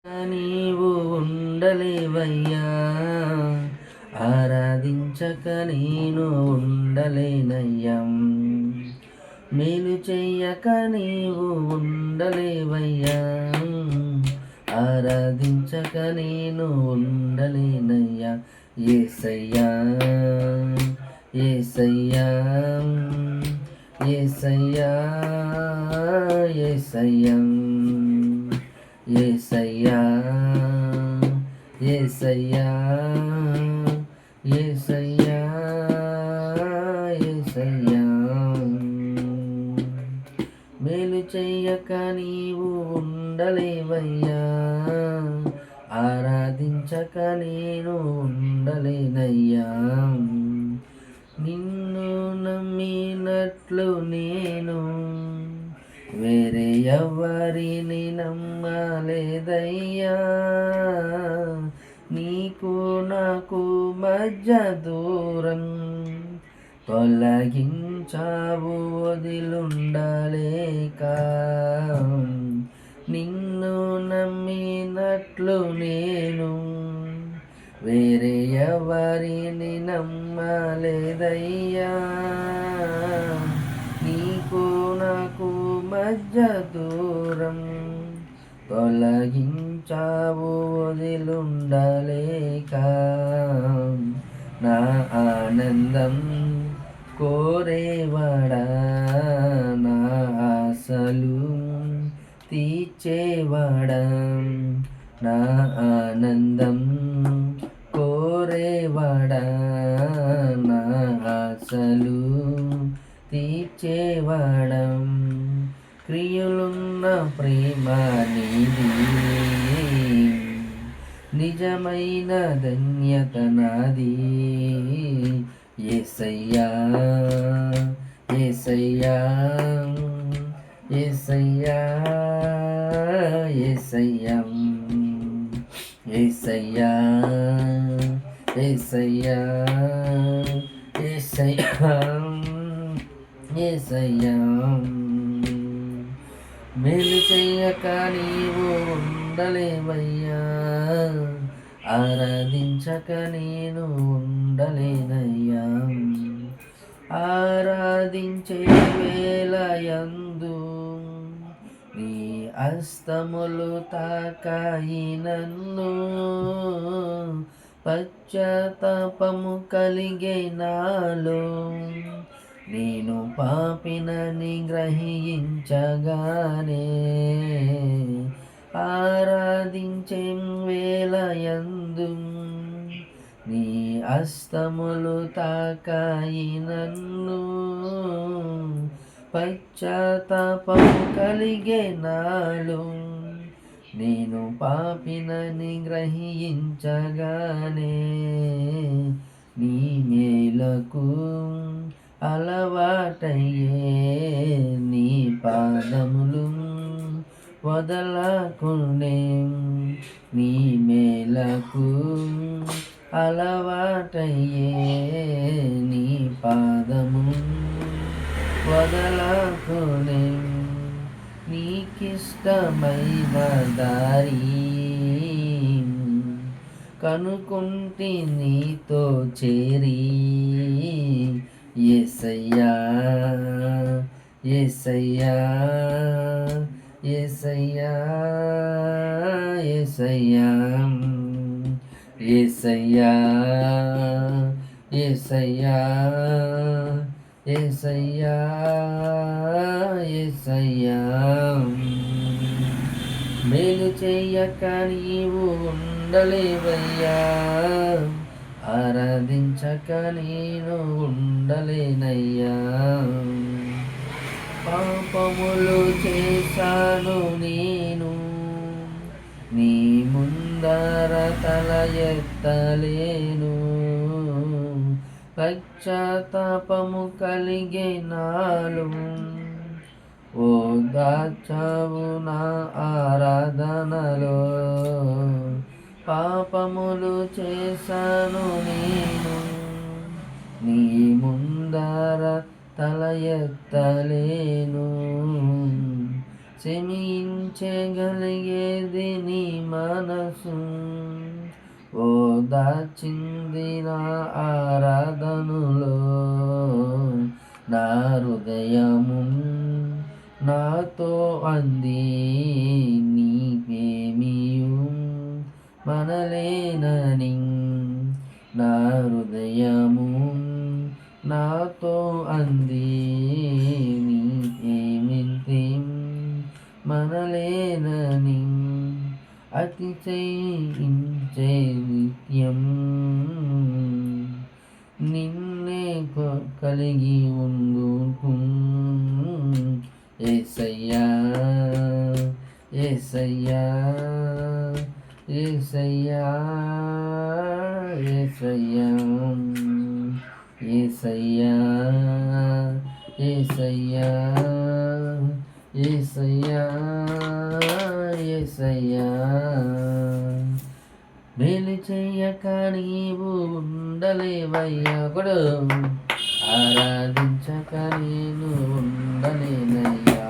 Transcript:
నీవు ఉండలేవయ్యా, ఆరాధించక నేను ఉండలేనయ్యా. మేలు చెయ్యక నీవు ఉండలేవయ్యా, ఆరాధించక నేను ఉండలేనయ్యా. యేసయ్యా యేసయ్యా యేసయ్యా యేసయ్యా యేసయ్యా యేసయ్యా యేసయ్యా యేసయ్యా. మేలు చెయ్యక నీవు ఉండలేవయ్యా, ఆరాధించక నేను ఉండలేనయ్యా. నిన్ను నమ్మినట్లు నేను వేరే ఎవరిని నమ్మలేదయ్యా. నీకు నాకు మధ్య దూరం తొలగించావు వదిలుండలేక. నిన్ను నమ్మినట్లు నేను వేరే ఎవరిని నమ్మలేదయ్యా. నీకు నాకు మధ్య దూరం తొలగించావు వదిలుండలేక. నా ఆనందం కోరేవాడా, నా ఆశలు తీర్చేవాడా. నా ఆనందం కోరేవాడా, నా ఆశలు తీర్చేవాడా. క్రియలున్న ప్రేమ నీది, నిజమైన ధన్యత నాది. యేసయ్యా యేసయ్యా యేసయ్యా యేసయ్యా యేసయ్యా యేసయ్యా యేసయ్యా యేసయ్యా. మేలు చెయ్యక నీవు ఉండలేవయ్యా, ఆరాధించక నేను ఉండలేనయ్యా. ఆరాధించే వేళయందు నీ హస్తములు తాకాయి నన్ను. పశ్చాత్తాపము కలిగే నాలో నేను పాపినని గ్రహించగానే. ఆరాధించే వేళయందు నీ హస్తములు తాకాయి నన్ను. పశ్చాత్తాపము కలిగే నాలో నేను పాపినని గ్రహించగానే. నీ మేలకు అలవాటయ్యే నీ పాదములు వదలకుండే. నీ మేలకు అలవాటయ్యే నీ పాదము వదలకుండే. నీకిష్టమైన దారి కనుకుంటి నీతో చేరి. యేసయ్యా యేసయ్యా యేసయ్యా యేసయ్యా యేసయ్యా యేసయ్యా యేసయ్యా యేసయ్యా. మేలు చెయ్యక నీవు ఉండలేవయ్యా, ఆరాధించక నేను ఉండలేనయ్యా. పాపములు చేశాను నేను, నీ ముందర తల ఎత్తలేను. పశ్చాత్తాపము కలిగే నాలో ఓదార్చావు నా ఆరాధనలో. పాపములు చేశాను నేను, నీ ముందర తల ఎత్తలేను. క్షమించగలిగేది నీ మనసు ఓదార్చింది నా ఆరాధనలో నా హృదయము నాతో అంది నీకేమియు మనలేనని నా హృదయము నాతో అంది నీకేమింతే మనలేనని అతిశయించే నిత్యం నిన్నే కలిగి ఉందుకు యేసయ్యా యేసయ్యా యేసయ్యా యేసయ్యా యేసయ్యా యేసయ్యా యేసయ్యా యేసయ్యా మేలు చెయ్యక నీవు ఉండలేవయ్యా కూడా ఆరాధించక నేను ఉండలేనయ్యా.